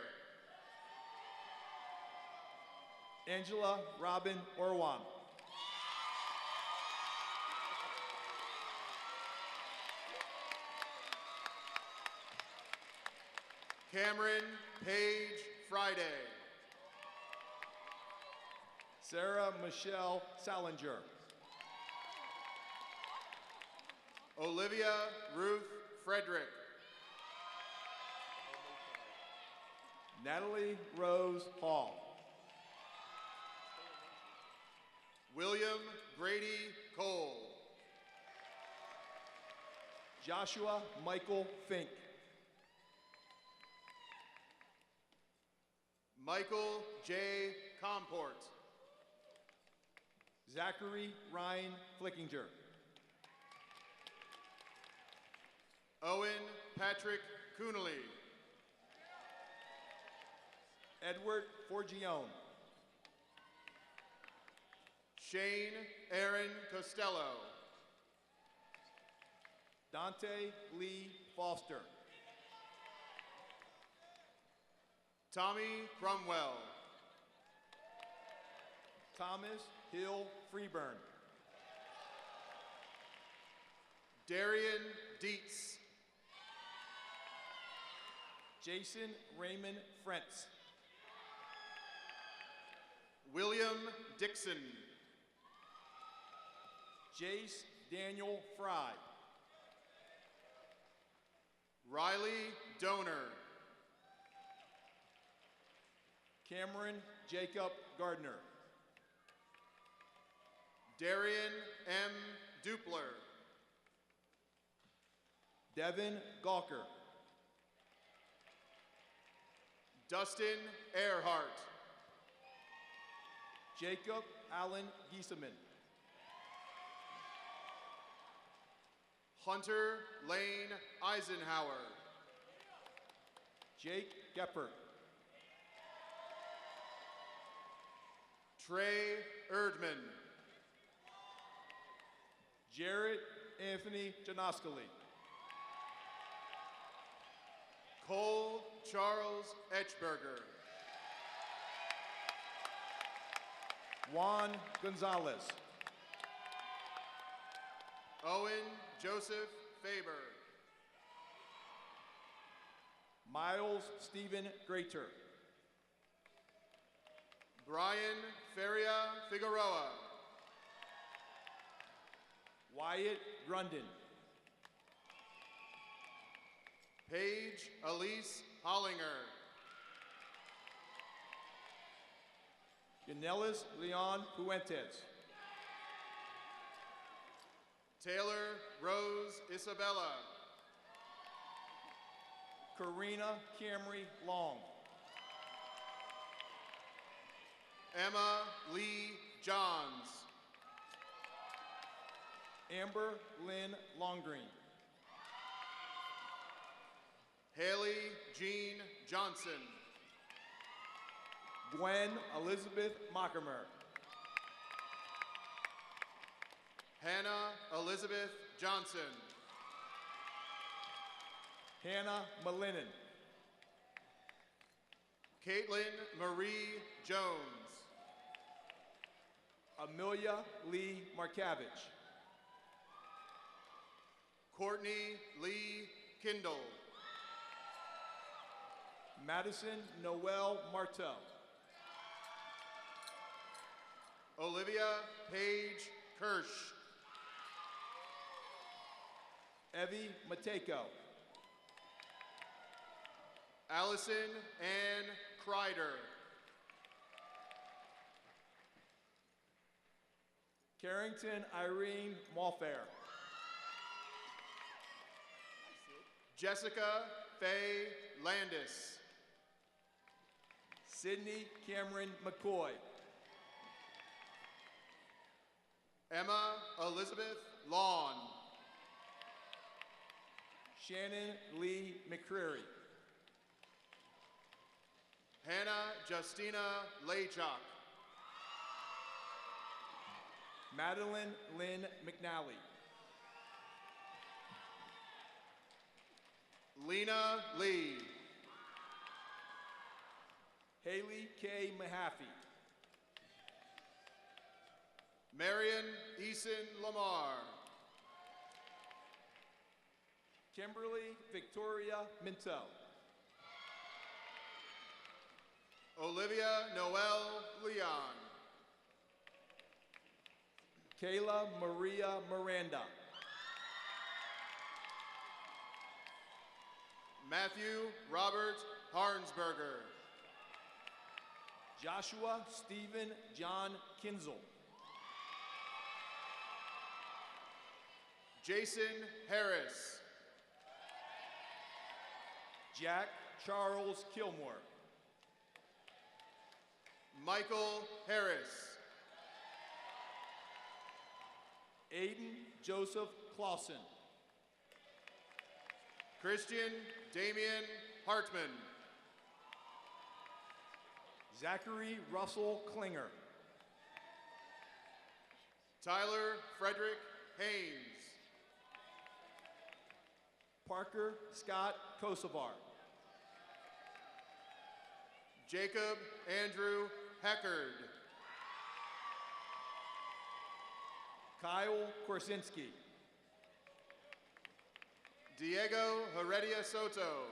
S8: Angela Robin Orwan.
S7: Cameron Paige Friday.
S8: Sarah Michelle Salinger.
S7: Olivia Ruth Frederick.
S8: Natalie Rose Hall.
S7: William Grady Cole.
S8: Joshua Michael Fink.
S7: Michael J. Comport.
S8: Zachary Ryan Flickinger.
S7: Owen Patrick Coonley.
S8: Edward Forgione.
S7: Shane Aaron Costello.
S8: Dante Lee Foster.
S7: Tommy Cromwell.
S8: Thomas Hill Freeburn.
S7: Darian Dietz.
S8: Jason Raymond Frentz.
S7: William Dixon.
S8: Jace Daniel Fry.
S7: Riley Donor.
S8: Cameron Jacob Gardner.
S7: Darian M. Dupler.
S8: Devin Gawker.
S7: Dustin Earhart.
S8: Jacob Allen Giesemann.
S7: Hunter Lane Eisenhower.
S8: Jake Geppert.
S7: Trey Erdman.
S8: Jared Anthony Janoskali.
S7: Cole Charles Etchberger.
S8: Juan Gonzalez.
S7: Owen Joseph Faber.
S8: Miles Stephen Greater.
S7: Brian Feria Figueroa.
S8: Wyatt Grundon.
S7: Paige Elise Hollinger.
S8: Yanelis Leon Fuentes.
S7: Taylor Rose Isabella.
S8: Karina Camry Long.
S7: Emma Lee Johns.
S8: Amber Lynn Longgreen.
S7: Haley Jean Johnson.
S8: Gwen Elizabeth Mockermer.
S7: Hannah Elizabeth Johnson.
S8: Hannah Malinin.
S7: Caitlin Marie Jones.
S8: Amelia Lee Markavich.
S7: Courtney Lee Kindle.
S8: Madison Noel Marteau.
S7: Olivia Paige Kirsch.
S8: Evie Mateko.
S7: Allison Ann Kreider.
S8: Carrington Irene Malfair.
S7: Jessica Faye Landis.
S8: Sydney Cameron McCoy.
S7: Emma Elizabeth Lawn.
S8: Shannon Lee McCreary.
S7: Hannah Justina Laychuk.
S8: Madeline Lynn McNally.
S7: Lena Lee.
S8: Haley K. Mahaffey.
S7: Marion Eason Lamar.
S8: Kimberly Victoria Minto.
S7: Olivia Noel Leon.
S8: Kayla Maria Miranda.
S7: Matthew Robert Harnsberger.
S8: Joshua Stephen John Kinzel.
S7: Jason Harris.
S8: Jack Charles Kilmore.
S7: Michael Harris.
S8: Aiden Joseph Clausen.
S7: Christian Damian Hartman.
S8: Zachary Russell Klinger.
S7: Tyler Frederick Haynes.
S8: Parker Scott Kosovar.
S7: Jacob Andrew Heckard.
S8: Kyle Korsinski.
S7: Diego Heredia Soto.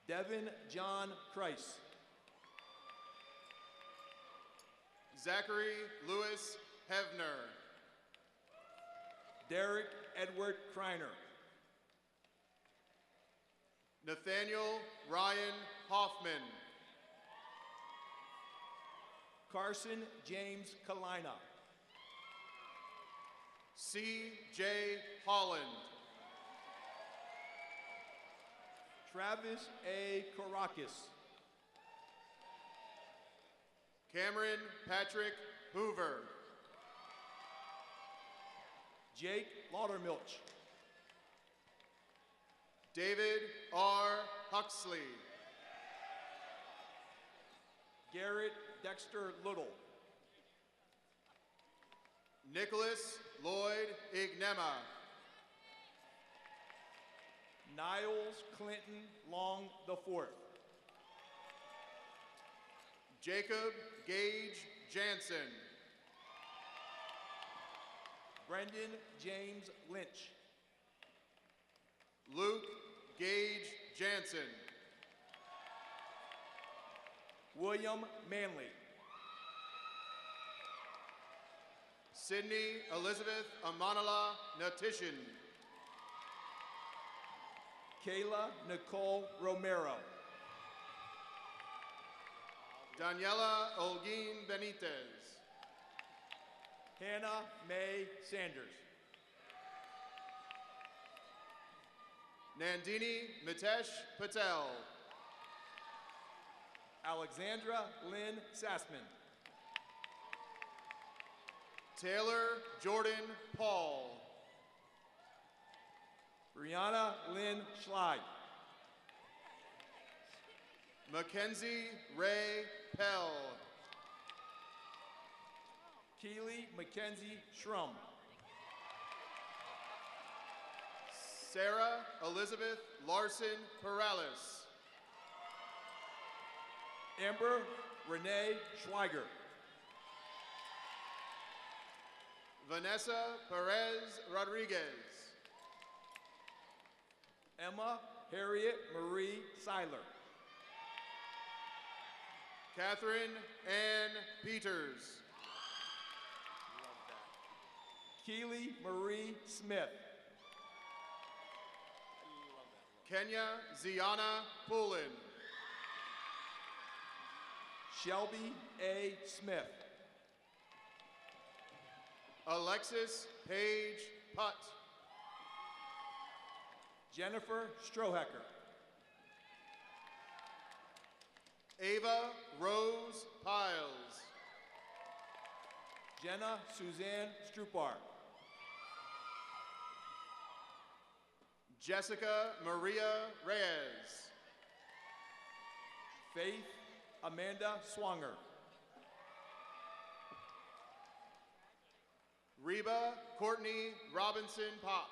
S8: Devin John Kreis.
S7: Zachary Lewis Hevner.
S8: Derek Edward Kreiner.
S7: Nathaniel Ryan Hoffman.
S8: Carson James Kalina.
S7: C.J. Holland.
S8: Travis A. Karakis.
S7: Cameron Patrick Hoover.
S8: Jake Laudermilch.
S7: David R. Huxley.
S8: Garrett Dexter Little.
S7: Nicholas Lloyd Ignema.
S8: Niles Clinton Long IV.
S7: Jacob Gage Jansen.
S8: Brendan James Lynch.
S7: Luke Gage Jansen.
S8: William Manley.
S7: Sydney Elizabeth Amanala Natishan.
S8: Kayla Nicole Romero.
S7: Daniela Olguin Benitez.
S8: Hannah Mae Sanders.
S7: Nandini Mitesh Patel.
S8: Alexandra Lynn Sassman.
S7: Taylor Jordan Paul.
S8: Brianna Lynn Schley.
S7: Mackenzie Ray Pell.
S8: Keely Mackenzie Schrum.
S7: Sarah Elizabeth Larson Perales.
S8: Amber Renee Schweiger.
S7: Vanessa Perez Rodriguez.
S8: Emma Harriet Marie Seiler.
S7: Catherine Ann Peters.
S8: Keely Marie Smith.
S7: Kenya Ziana Poulin.
S8: Shelby A. Smith.
S7: Alexis Paige Putt.
S8: Jennifer Strohecker.
S7: Ava Rose Piles.
S8: Jenna Suzanne Strupar.
S7: Jessica Maria Reyes.
S8: Faith Amanda Swanger.
S7: Reba Courtney Robinson Pop.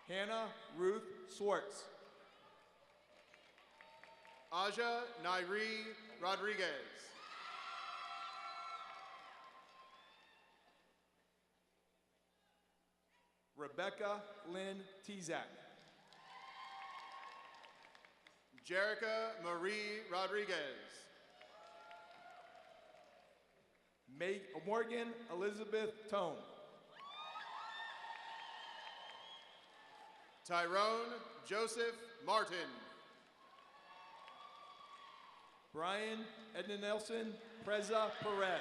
S8: Hannah Ruth Swartz.
S7: Aja Nairi Rodriguez.
S8: Rebecca Lynn Tezak.
S7: Jerica Marie Rodriguez.
S8: Morgan Elizabeth Tone.
S7: Tyrone Joseph Martin.
S8: Brian Edna Nelson Preza Perez.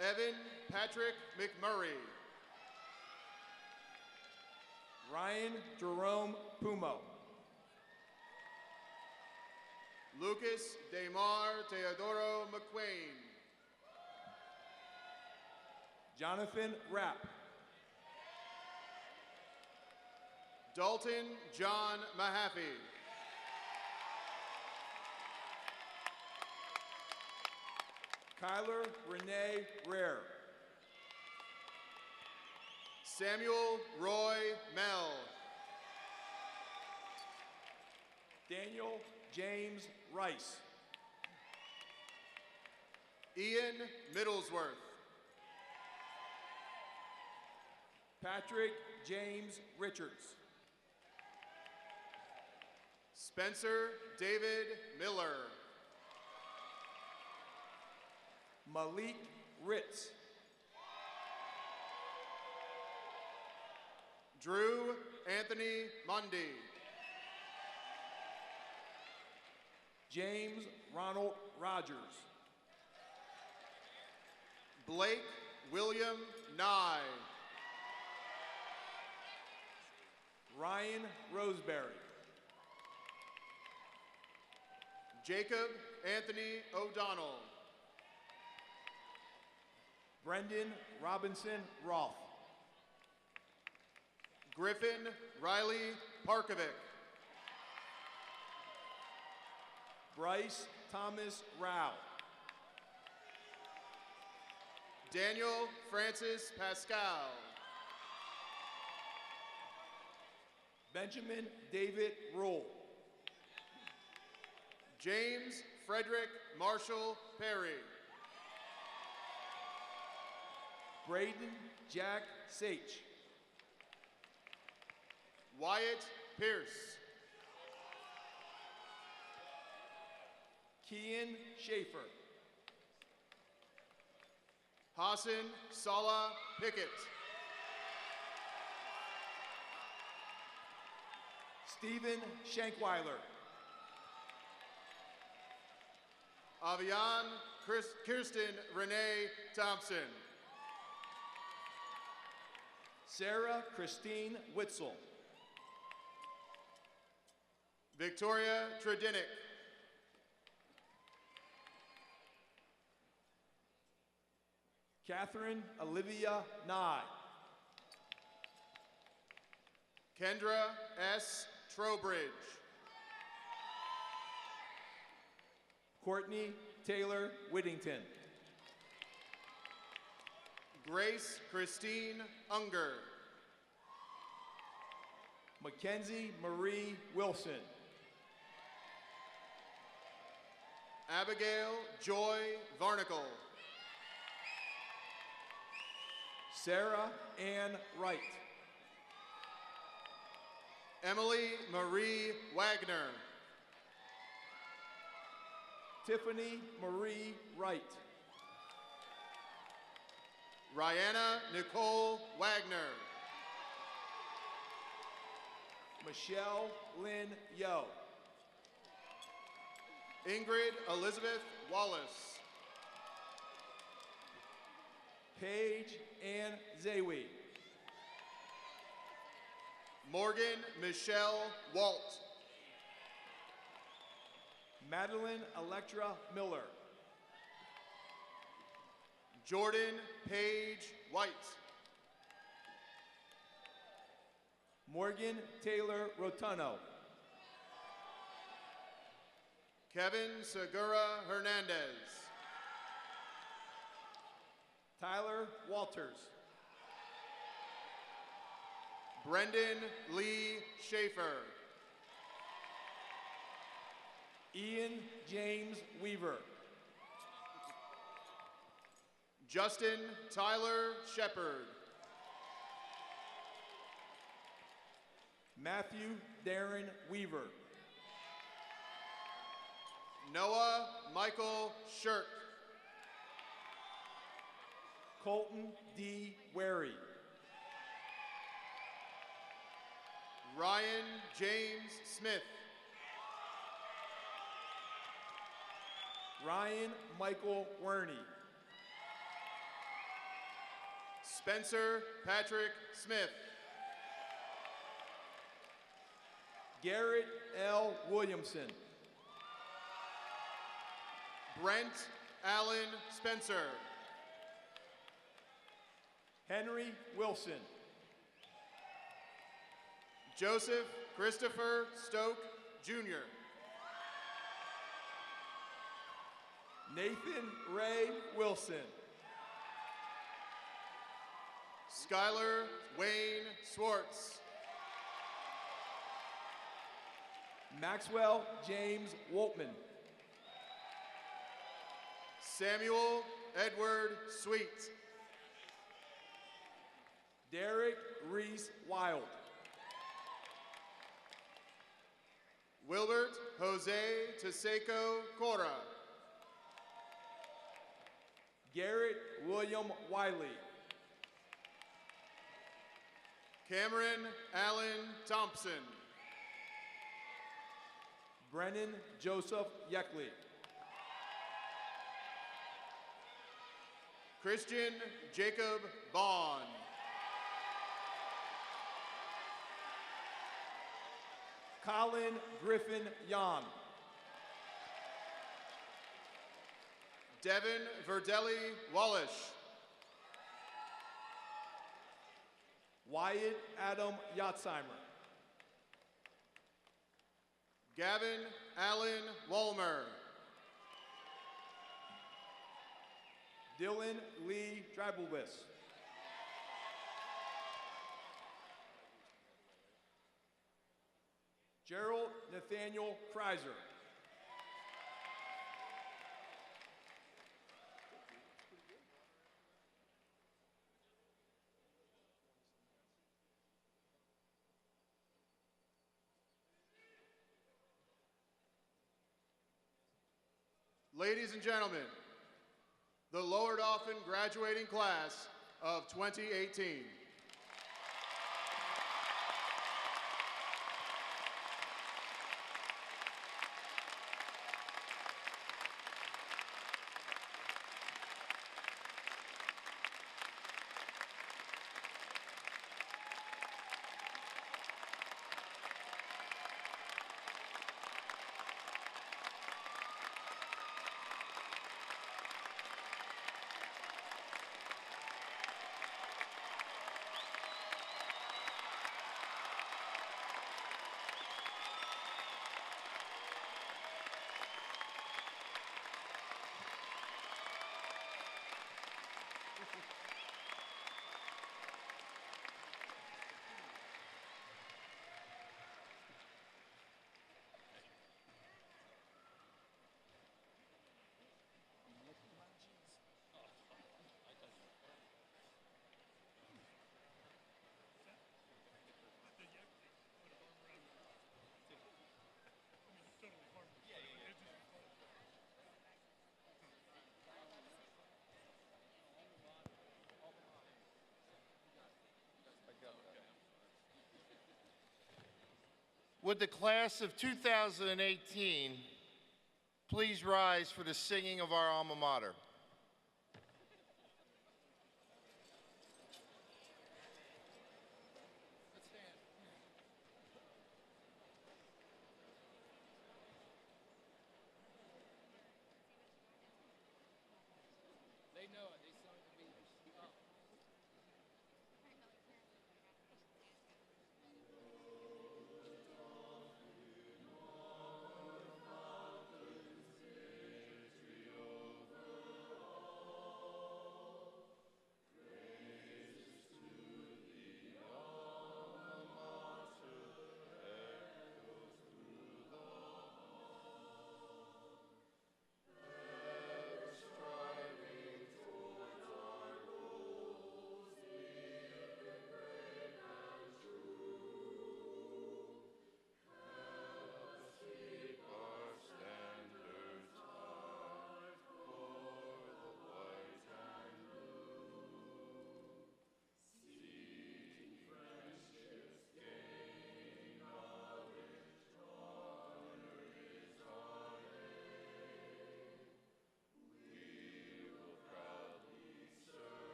S7: Evan Patrick McMurray.
S8: Ryan Jerome Pumo.
S7: Lucas Damar Teodoro McQuain.
S8: Jonathan Rapp.
S7: Dalton John Mahaffey.
S8: Kyler Renee Rare.
S7: Samuel Roy Mell.
S8: Daniel James Rice.
S7: Ian Middlesworth.
S8: Patrick James Richards.
S7: Spencer David Miller.
S8: Malik Ritz.
S7: Drew Anthony Mundy.
S8: James Ronald Rogers.
S7: Blake William Nye.
S8: Ryan Roseberry.
S7: Jacob Anthony O'Donnell.
S8: Brendan Robinson Roth.
S7: Griffin Riley Parkovic.
S8: Bryce Thomas Rao.
S7: Daniel Francis Pascal.
S8: Benjamin David Rule.
S7: James Frederick Marshall Perry.
S8: Braden Jack Sach.
S7: Wyatt Pierce.
S8: Kian Schaefer.
S7: Hassan Salah Pickett.
S8: Stephen Shankweiler.
S7: Avian Kirsten Renee Thompson.
S8: Sarah Christine Witzel.
S7: Victoria Tredinick.
S8: Catherine Olivia Nye.
S7: Kendra S. Trowbridge.
S8: Courtney Taylor Whittington.
S7: Grace Christine Unger.
S8: Mackenzie Marie Wilson.
S7: Abigail Joy Varnicle.
S8: Sarah Ann Wright.
S7: Emily Marie Wagner.
S8: Tiffany Marie Wright.
S7: Rihanna Nicole Wagner.
S8: Michelle Lynn Yo.
S7: Ingrid Elizabeth Wallace.
S8: Paige Ann Zawi.
S7: Morgan Michelle Walt.
S8: Madeline Electra Miller.
S7: Jordan Page White.
S8: Morgan Taylor Rotuno.
S7: Kevin Segura Hernandez.
S8: Tyler Walters.
S7: Brendan Lee Schaefer.
S8: Ian James Weaver.
S7: Justin Tyler Shepard.
S8: Matthew Darren Weaver.
S7: Noah Michael Shirk.
S8: Colton D. Wary.
S7: Ryan James Smith.
S8: Ryan Michael Werney.
S7: Spencer Patrick Smith.
S8: Garrett L. Williamson.
S7: Brent Allen Spencer.
S8: Henry Wilson.
S7: Joseph Christopher Stoke, Jr.
S8: Nathan Ray Wilson.
S7: Skylar Wayne Swartz.
S8: Maxwell James Woltman.
S7: Samuel Edward Sweet.
S8: Derek Reese Wild.
S7: Wilbert Jose Teseko Cora.
S8: Garrett William Wiley.
S7: Cameron Allen Thompson.
S8: Brennan Joseph Yeckley.
S7: Christian Jacob Bond.
S8: Colin Griffin Yon.
S7: Devin Verdelli Wallish.
S8: Wyatt Adam Yatzheimer.
S7: Gavin Allen Walmer.
S8: Dylan Lee Dribblewis. Gerald Nathaniel Kreiser.
S7: Ladies and gentlemen, the Lower Dauphin graduating class of 2018.
S9: Would the class of 2018 please rise for the singing of our alma mater?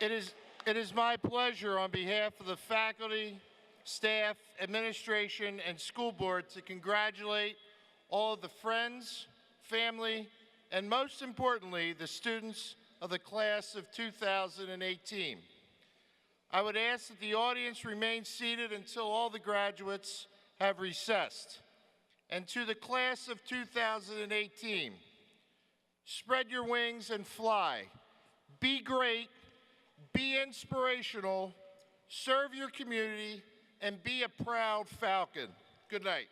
S9: It is my pleasure on behalf of the faculty, staff, administration, and school board to congratulate all of the friends, family, and most importantly, the students of the class of 2018. I would ask that the audience remain seated until all the graduates have recessed. And to the class of 2018, spread your wings and fly. Be great. Be inspirational, serve your community, and be a proud Falcon. Good night.